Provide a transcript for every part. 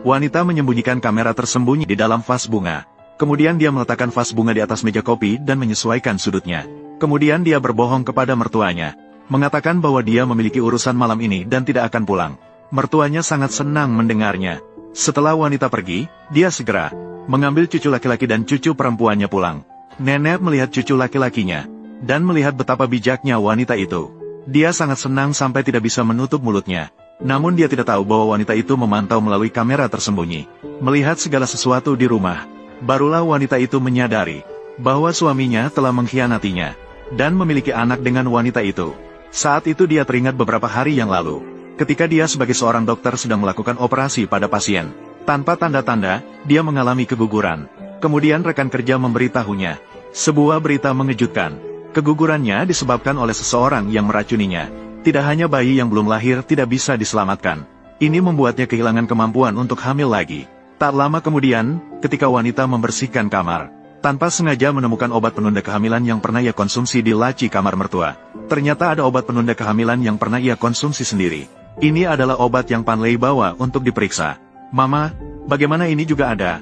Wanita menyembunyikan kamera tersembunyi di dalam vas bunga. Kemudian dia meletakkan vas bunga di atas meja kopi dan menyesuaikan sudutnya. Kemudian dia berbohong kepada mertuanya, mengatakan bahwa dia memiliki urusan malam ini dan tidak akan pulang. Mertuanya sangat senang mendengarnya. Setelah wanita pergi, dia segera mengambil cucu laki-laki dan cucu perempuannya pulang. Nenek melihat cucu laki-lakinya dan melihat betapa bijaknya wanita itu. Dia sangat senang sampai tidak bisa menutup mulutnya. Namun dia tidak tahu bahwa wanita itu memantau melalui kamera tersembunyi. Melihat segala sesuatu di rumah, barulah wanita itu menyadari bahwa suaminya telah mengkhianatinya dan memiliki anak dengan wanita itu. Saat itu dia teringat beberapa hari yang lalu, ketika dia sebagai seorang dokter sedang melakukan operasi pada pasien. Tanpa tanda-tanda, dia mengalami keguguran. Kemudian rekan kerja memberitahunya sebuah berita mengejutkan. Kegugurannya disebabkan oleh seseorang yang meracuninya. Tidak hanya bayi yang belum lahir tidak bisa diselamatkan. Ini membuatnya kehilangan kemampuan untuk hamil lagi. Tak lama kemudian, ketika wanita membersihkan kamar, tanpa sengaja menemukan obat penunda kehamilan yang pernah ia konsumsi di laci kamar mertua. Ternyata ada obat penunda kehamilan yang pernah ia konsumsi sendiri. Ini adalah obat yang Pan Lei bawa untuk diperiksa. Mama, bagaimana ini juga ada?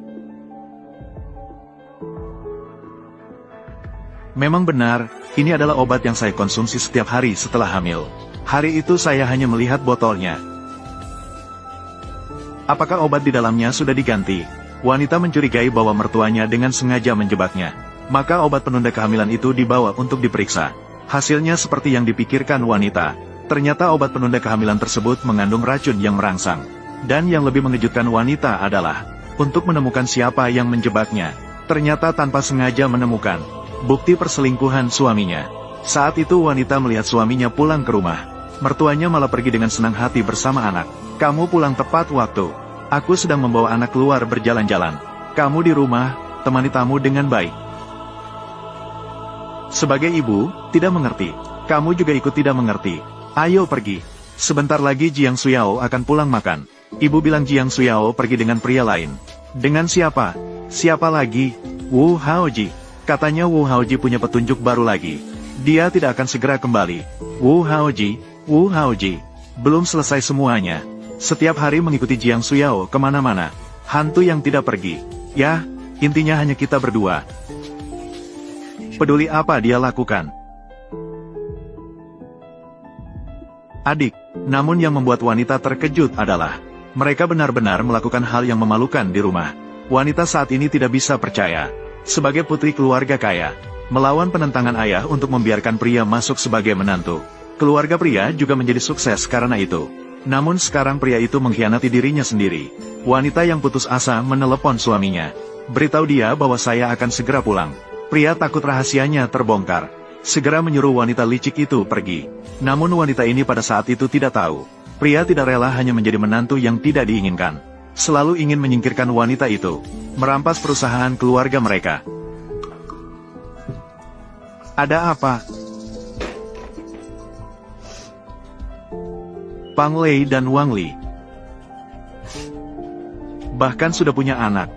Memang benar, ini adalah obat yang saya konsumsi setiap hari setelah hamil. Hari itu saya hanya melihat botolnya. Apakah obat di dalamnya sudah diganti? Wanita mencurigai bahwa mertuanya dengan sengaja menjebaknya. Maka obat penunda kehamilan itu dibawa untuk diperiksa. Hasilnya seperti yang dipikirkan wanita. Ternyata obat penunda kehamilan tersebut mengandung racun yang merangsang. Dan yang lebih mengejutkan wanita adalah untuk menemukan siapa yang menjebaknya. Ternyata tanpa sengaja menemukan bukti perselingkuhan suaminya. Saat itu wanita melihat suaminya pulang ke rumah. Mertuanya malah pergi dengan senang hati bersama anak. Kamu pulang tepat waktu. Aku sedang membawa anak keluar berjalan-jalan. Kamu di rumah, temani tamu dengan baik. Sebagai ibu, tidak mengerti. Kamu juga ikut tidak mengerti. Ayo pergi. Sebentar lagi Jiang Suyao akan pulang makan. Ibu bilang Jiang Suyao pergi dengan pria lain. Dengan siapa? Siapa lagi? Wu Haoji. Katanya Wu Haoji punya petunjuk baru lagi. Dia tidak akan segera kembali. Wu Haoji, belum selesai semuanya. Setiap hari mengikuti Jiang Suyao kemana-mana. Hantu yang tidak pergi. Ya, intinya hanya kita berdua. Peduli apa dia lakukan? Adik, namun yang membuat wanita terkejut adalah mereka benar-benar melakukan hal yang memalukan di rumah. Wanita saat ini tidak bisa percaya. Sebagai putri keluarga kaya, melawan penentangan ayah untuk membiarkan pria masuk sebagai menantu. Keluarga pria juga menjadi sukses karena itu. Namun sekarang pria itu mengkhianati dirinya sendiri. Wanita yang putus asa menelepon suaminya. Beritahu dia bahwa saya akan segera pulang. Pria takut rahasianya terbongkar. Segera menyuruh wanita licik itu pergi. Namun wanita ini pada saat itu tidak tahu. Pria tidak rela hanya menjadi menantu yang tidak diinginkan. Selalu ingin menyingkirkan wanita itu. Merampas perusahaan keluarga mereka. Ada apa? Pang Lei dan Wang Li bahkan sudah punya anak.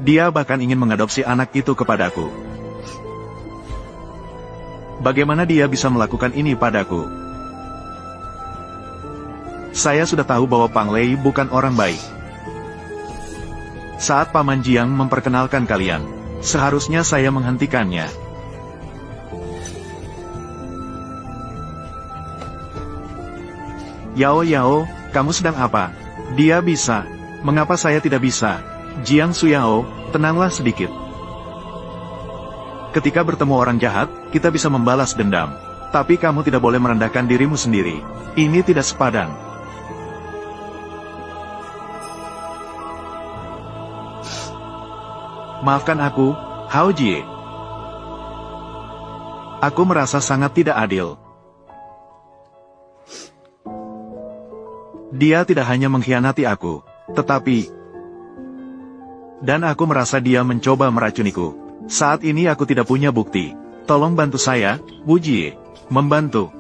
Dia bahkan ingin mengadopsi anak itu kepadaku. Bagaimana dia bisa melakukan ini padaku? Saya sudah tahu bahwa Pang Lei bukan orang baik. Saat Paman Jiang memperkenalkan kalian, seharusnya saya menghentikannya. Yao, kamu sedang apa? Dia bisa. Mengapa saya tidak bisa? Jiang Suyao, tenanglah sedikit. Ketika bertemu orang jahat, kita bisa membalas dendam. Tapi kamu tidak boleh merendahkan dirimu sendiri. Ini tidak sepadan. Maafkan aku, Hao Jie. Aku merasa sangat tidak adil. Dia tidak hanya mengkhianati aku, tetapi... Dan aku merasa dia mencoba meracuniku. Saat ini aku tidak punya bukti. Tolong bantu saya, Wu Jie. Membantu.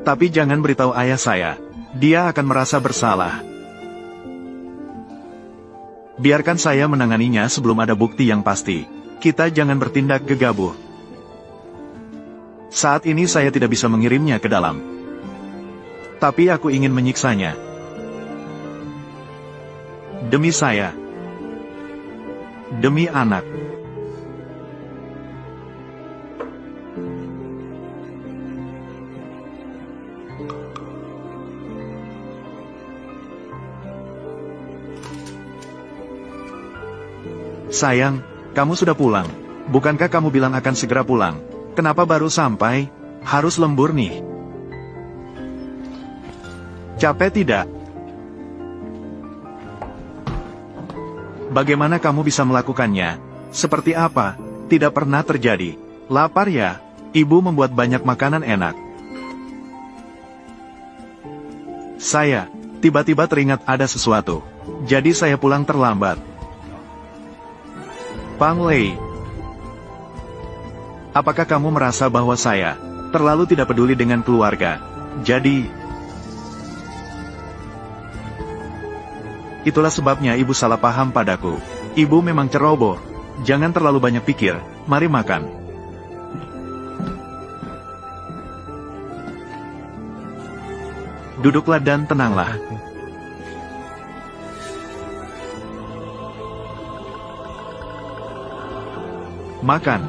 Tapi jangan beritahu ayah saya. Dia akan merasa bersalah. Biarkan saya menanganinya sebelum ada bukti yang pasti. Kita jangan bertindak gegabah. Saat ini saya tidak bisa mengirimnya ke dalam. Tapi aku ingin menyiksanya. Demi saya. Demi anak. Sayang, kamu sudah pulang. Bukankah kamu bilang akan segera pulang? Kenapa baru sampai? Harus lembur nih. Capek tidak? Bagaimana kamu bisa melakukannya? Seperti apa? Tidak pernah terjadi. Lapar ya? Ibu membuat banyak makanan enak. Saya tiba-tiba teringat ada sesuatu. Jadi saya pulang terlambat. Pang Lei, apakah kamu merasa bahwa saya terlalu tidak peduli dengan keluarga? Jadi, itulah sebabnya ibu salah paham padaku. Ibu memang ceroboh. Jangan terlalu banyak pikir. Mari makan. Duduklah dan tenanglah. Makan.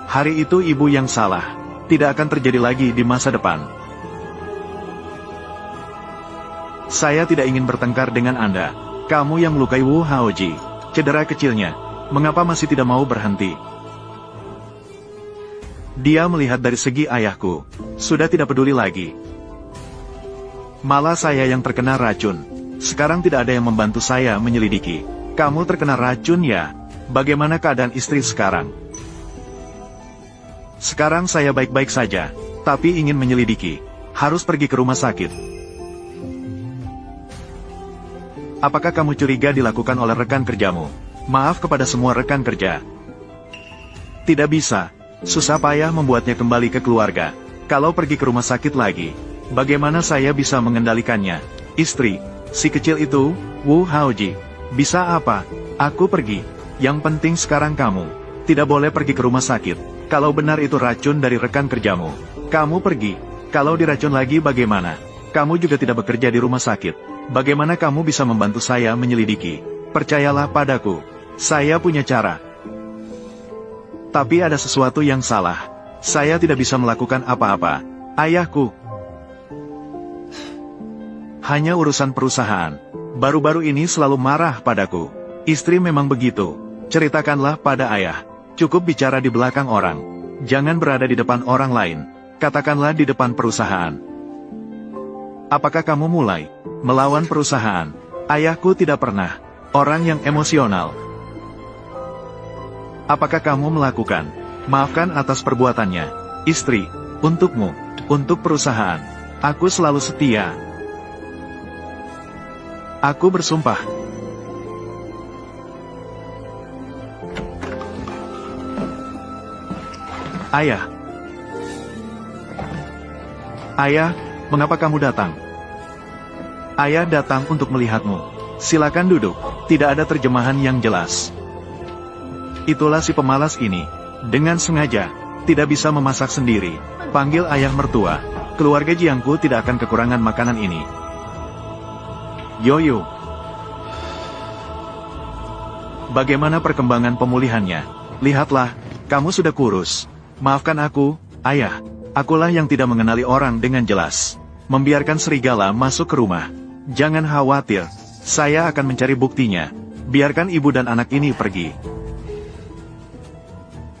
Hari itu ibu yang salah. Tidak akan terjadi lagi di masa depan. Saya tidak ingin bertengkar dengan Anda. Kamu yang melukai Wu Haoji. Cedera kecilnya. Mengapa masih tidak mau berhenti? Dia melihat dari segi ayahku. Sudah tidak peduli lagi. Malah saya yang terkena racun. Sekarang tidak ada yang membantu saya menyelidiki. Kamu terkena racun ya? Bagaimana keadaan istri sekarang? Sekarang saya baik-baik saja, tapi ingin menyelidiki. Harus pergi ke rumah sakit. Apakah kamu curiga dilakukan oleh rekan kerjamu? Maaf kepada semua rekan kerja. Tidak bisa. Susah payah membuatnya kembali ke keluarga. Kalau pergi ke rumah sakit lagi, bagaimana saya bisa mengendalikannya? Istri, si kecil itu, Wu Haoji. Bisa apa? Aku pergi. Yang penting sekarang kamu tidak boleh pergi ke rumah sakit. Kalau benar itu racun dari rekan kerjamu, kamu pergi. Kalau diracun lagi bagaimana? Kamu juga tidak bekerja di rumah sakit. Bagaimana kamu bisa membantu saya menyelidiki? Percayalah padaku. Saya punya cara. Tapi ada sesuatu yang salah. Saya tidak bisa melakukan apa-apa. Ayahku. Hanya urusan perusahaan. Baru-baru ini selalu marah padaku. Istri memang begitu. Ceritakanlah pada ayah. Cukup bicara di belakang orang. Jangan berada di depan orang lain. Katakanlah di depan perusahaan. Apakah kamu mulai melawan perusahaan? Ayahku tidak pernah orang yang emosional. Apakah kamu melakukan? Maafkan atas perbuatannya. Istri, untukmu, untuk perusahaan. Aku selalu setia. Aku bersumpah. Ayah. Ayah, mengapa kamu datang? Ayah datang untuk melihatmu. Silakan duduk. Tidak ada terjemahan yang jelas. Itulah si pemalas ini. Dengan sengaja, tidak bisa memasak sendiri. Panggil ayah mertua. Keluarga Jiangku tidak akan kekurangan makanan ini. Yoyo. Bagaimana perkembangan pemulihannya? Lihatlah, kamu sudah kurus. Maafkan aku, ayah. Akulah yang tidak mengenali orang dengan jelas. Membiarkan serigala masuk ke rumah. Jangan khawatir. Saya akan mencari buktinya. Biarkan ibu dan anak ini pergi.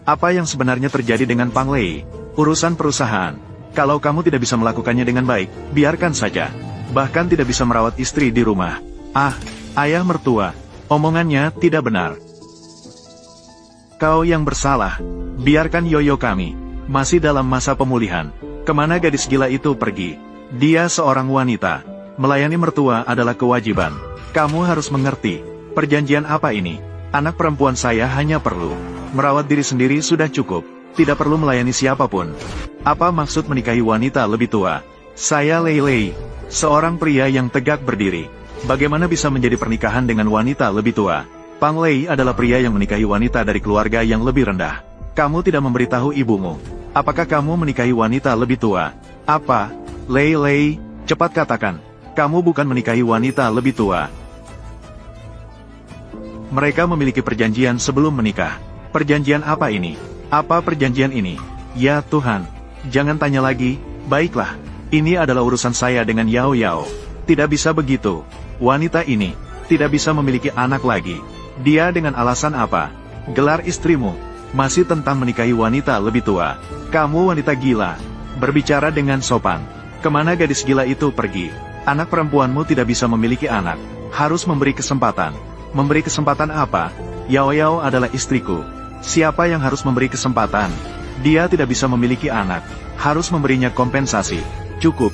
Apa yang sebenarnya terjadi dengan Pang Lei? Urusan perusahaan. Kalau kamu tidak bisa melakukannya dengan baik, biarkan saja. Bahkan tidak bisa merawat istri di rumah. Ah, ayah mertua. Omongannya tidak benar. Kau yang bersalah. Biarkan Yoyo kami. Masih dalam masa pemulihan. Kemana gadis gila itu pergi? Dia seorang wanita. Melayani mertua adalah kewajiban. Kamu harus mengerti. Perjanjian apa ini? Anak perempuan saya hanya perlu merawat diri sendiri sudah cukup. Tidak perlu melayani siapapun. Apa maksud menikahi wanita lebih tua? Saya Lei Lei, seorang pria yang tegak berdiri. Bagaimana bisa menjadi pernikahan dengan wanita lebih tua? Pang Lei adalah pria yang menikahi wanita dari keluarga yang lebih rendah. Kamu tidak memberitahu ibumu. Apakah kamu menikahi wanita lebih tua? Apa? Lei Lei, cepat katakan. Kamu bukan menikahi wanita lebih tua. Mereka memiliki perjanjian sebelum menikah. Perjanjian apa ini? Apa perjanjian ini? Ya Tuhan, jangan tanya lagi. Baiklah, ini adalah urusan saya dengan Yao Yao. Tidak bisa begitu. Wanita ini tidak bisa memiliki anak lagi. Dia dengan alasan apa? Gelar istrimu masih tentang menikahi wanita lebih tua. Kamu wanita gila. Berbicara dengan sopan. Kemana gadis gila itu pergi? Anak perempuanmu tidak bisa memiliki anak. Harus memberi kesempatan. Memberi kesempatan apa? Yao Yao adalah istriku. Siapa yang harus memberi kesempatan? Dia tidak bisa memiliki anak. Harus memberinya kompensasi. Cukup.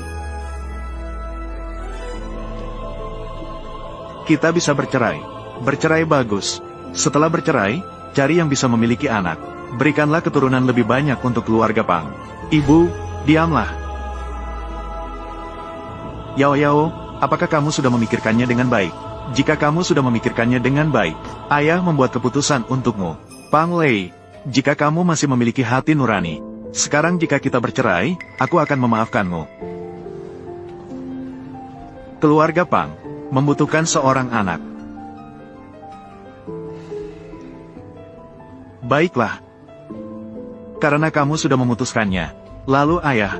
Kita bisa bercerai. Bercerai bagus. Setelah bercerai, cari yang bisa memiliki anak. Berikanlah keturunan lebih banyak untuk keluarga Pang. Ibu, diamlah. Yao Yao, apakah kamu sudah memikirkannya dengan baik? Jika kamu sudah memikirkannya dengan baik, ayah membuat keputusan untukmu. Pang Lei, jika kamu masih memiliki hati nurani, sekarang jika kita bercerai, aku akan memaafkanmu. Keluarga Pang membutuhkan seorang anak. Baiklah. Karena kamu sudah memutuskannya. Lalu ayah.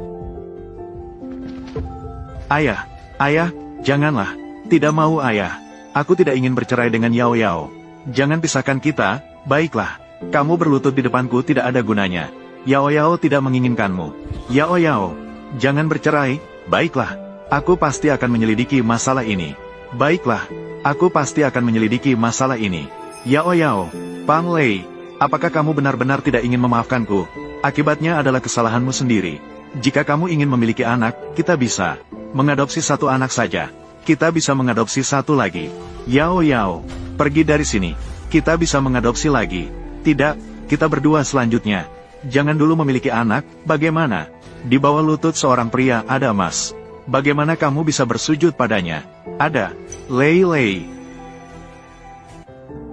Ayah, janganlah. Tidak mau ayah. Aku tidak ingin bercerai dengan Yao Yao. Jangan pisahkan kita, baiklah. Kamu berlutut di depanku tidak ada gunanya. Yao Yao tidak menginginkanmu. Yao Yao, jangan bercerai, baiklah. Aku pasti akan menyelidiki masalah ini. Baiklah, aku pasti akan menyelidiki masalah ini. Yao Yao, Pang Lei, apakah kamu benar-benar tidak ingin memaafkanku? Akibatnya adalah kesalahanmu sendiri. Jika kamu ingin memiliki anak, kita bisa mengadopsi satu anak saja. Kita bisa mengadopsi satu lagi. Yao Yao, pergi dari sini. Kita bisa mengadopsi lagi. Tidak, kita berdua selanjutnya. Jangan dulu memiliki anak, bagaimana? Di bawah lutut seorang pria ada emas. Bagaimana kamu bisa bersujud padanya? Ada. Lei Lei.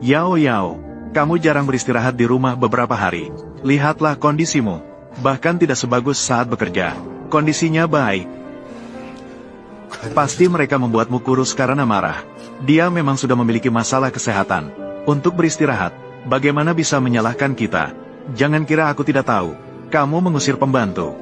Yao Yao, kamu jarang beristirahat di rumah beberapa hari. Lihatlah kondisimu. Bahkan tidak sebagus saat bekerja. Kondisinya baik. Pasti mereka membuatmu kurus karena marah. Dia memang sudah memiliki masalah kesehatan. Untuk beristirahat, bagaimana bisa menyalahkan kita? Jangan kira aku tidak tahu. Kamu mengusir pembantu.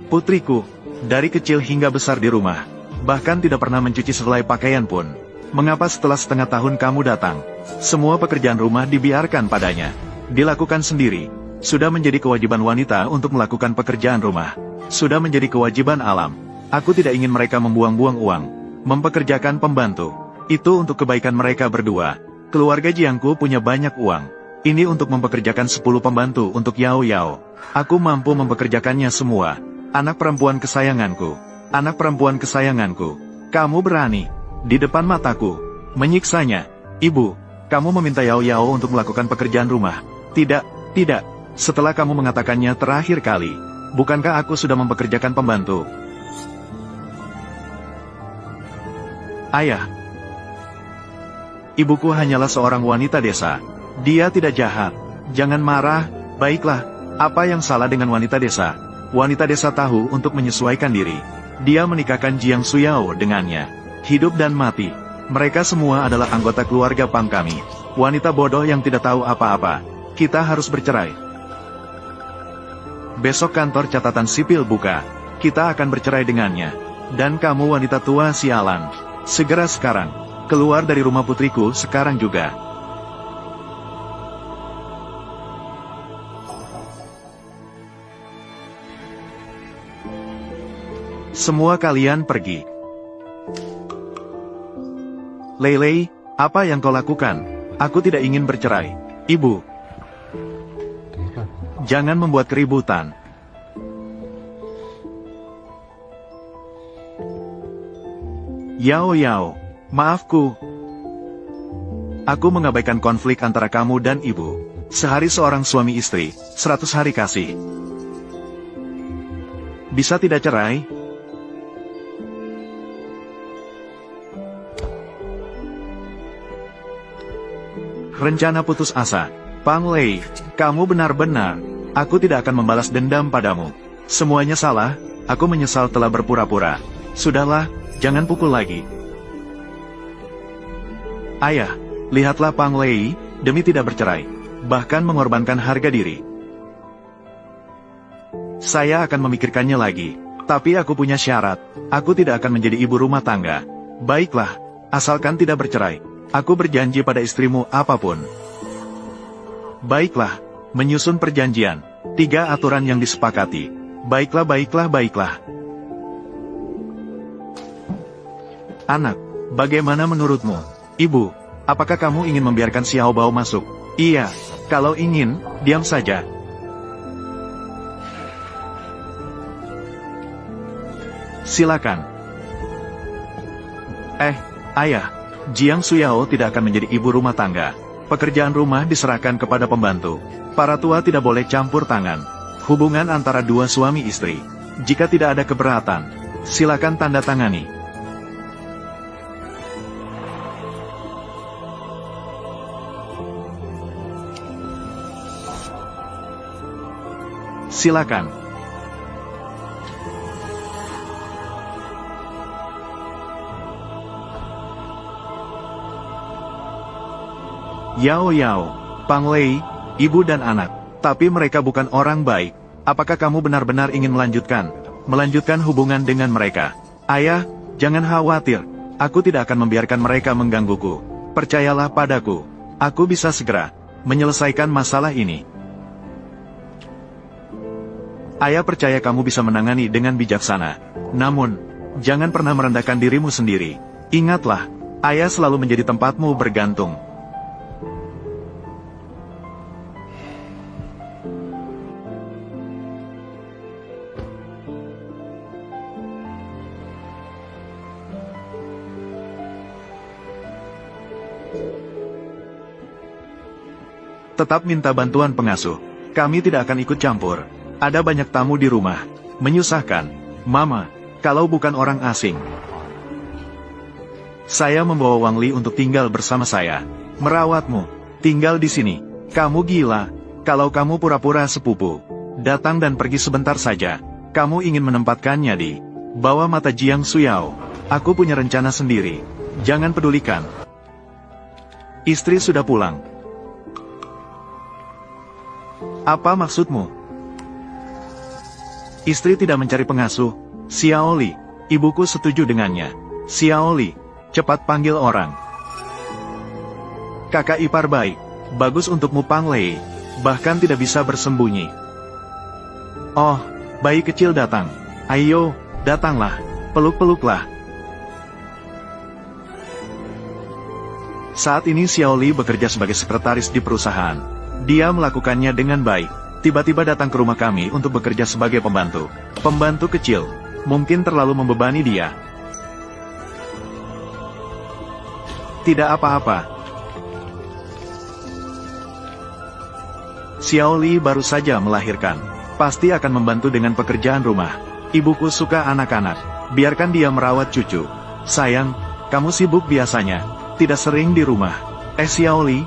Putriku, dari kecil hingga besar di rumah, bahkan tidak pernah mencuci sehelai pakaian pun. Mengapa setelah setengah tahun kamu datang? Semua pekerjaan rumah dibiarkan padanya. Dilakukan sendiri. Sudah menjadi kewajiban wanita untuk melakukan pekerjaan rumah. Sudah menjadi kewajiban alam. Aku tidak ingin mereka membuang-buang uang. Mempekerjakan pembantu. Itu untuk kebaikan mereka berdua. Keluarga Jiangku punya banyak uang. Ini untuk mempekerjakan 10 pembantu untuk Yao Yao. Aku mampu mempekerjakannya semua. Anak perempuan kesayanganku. Anak perempuan kesayanganku. Kamu berani di depan mataku menyiksanya. Ibu, kamu meminta Yao Yao untuk melakukan pekerjaan rumah. Tidak, tidak. Setelah kamu mengatakannya terakhir kali, bukankah aku sudah mempekerjakan pembantu? Ayah, ibuku hanyalah seorang wanita desa. Dia tidak jahat. Jangan marah. Baiklah, apa yang salah dengan wanita desa? Wanita desa tahu untuk menyesuaikan diri. Dia menikahkan Jiang Suyao dengannya. Hidup dan mati. Mereka semua adalah anggota keluarga Pang kami. Wanita bodoh yang tidak tahu apa-apa. Kita harus bercerai. Besok kantor catatan sipil buka. Kita akan bercerai dengannya. Dan kamu wanita tua sialan. Segera sekarang. Keluar dari rumah putriku sekarang juga. Semua kalian pergi. Lei Lei, apa yang kau lakukan? Aku tidak ingin bercerai. Ibu. Jangan membuat keributan. Yao Yao, maafku. Aku mengabaikan konflik antara kamu dan ibu. Sehari seorang suami istri, 100 hari kasih. Bisa tidak cerai? Rencana putus asa. Pang Lei, kamu benar-benar. Aku tidak akan membalas dendam padamu. Semuanya salah, aku menyesal telah berpura-pura. Sudahlah, jangan pukul lagi. Ayah, Lihatlah Pang Lei, demi tidak bercerai, bahkan mengorbankan harga diri. Saya akan memikirkannya lagi, tapi aku punya syarat, aku tidak akan menjadi ibu rumah tangga. Baiklah, asalkan tidak bercerai, aku berjanji pada istrimu apapun. Baiklah, menyusun perjanjian, 3 aturan yang disepakati. Baiklah, baiklah, baiklah. Anak, bagaimana menurutmu? Ibu, apakah kamu ingin membiarkan Xiao Bao masuk? Iya, kalau ingin, diam saja. Silakan. Ayah, Jiang Suyao tidak akan menjadi ibu rumah tangga. Pekerjaan rumah diserahkan kepada pembantu. Para tua tidak boleh campur tangan. Hubungan antara dua suami istri. Jika tidak ada keberatan, silakan tanda tangani. Silakan. Yao, Pang Lei, ibu dan anak, tapi mereka bukan orang baik. Apakah kamu benar-benar ingin melanjutkan hubungan dengan mereka? Ayah, jangan khawatir, aku tidak akan membiarkan mereka menggangguku. Percayalah padaku, aku bisa segera menyelesaikan masalah ini. Ayah percaya kamu bisa menangani dengan bijaksana. Namun, jangan pernah merendahkan dirimu sendiri. Ingatlah, ayah selalu menjadi tempatmu bergantung. Tetap minta bantuan pengasuh. Kami tidak akan ikut campur. Ada banyak tamu di rumah. Menyusahkan. Mama, kalau bukan orang asing. Saya membawa Wang Li untuk tinggal bersama saya. Merawatmu. Tinggal di sini. Kamu gila. Kalau kamu pura-pura sepupu. Datang dan pergi sebentar saja. Kamu ingin menempatkannya di bawah mata Jiang Suyao. Aku punya rencana sendiri. Jangan pedulikan. Istri sudah pulang. Apa maksudmu? Istri tidak mencari pengasuh. Xiao Li, ibuku setuju dengannya. Xiao Li, cepat panggil orang. Kakak ipar baik, bagus untukmu Pang Lei, bahkan tidak bisa bersembunyi. Oh, bayi kecil datang. Ayo, datanglah, peluk-peluklah. Saat ini Xiao Li bekerja sebagai sekretaris di perusahaan. Dia melakukannya dengan baik. Tiba-tiba datang ke rumah kami untuk bekerja sebagai pembantu. Pembantu kecil, mungkin terlalu membebani dia. Tidak apa-apa. Xiao Li baru saja melahirkan. Pasti akan membantu dengan pekerjaan rumah. Ibuku suka anak-anak. Biarkan dia merawat cucu. Sayang, kamu sibuk biasanya. Tidak sering di rumah. Xiao Li,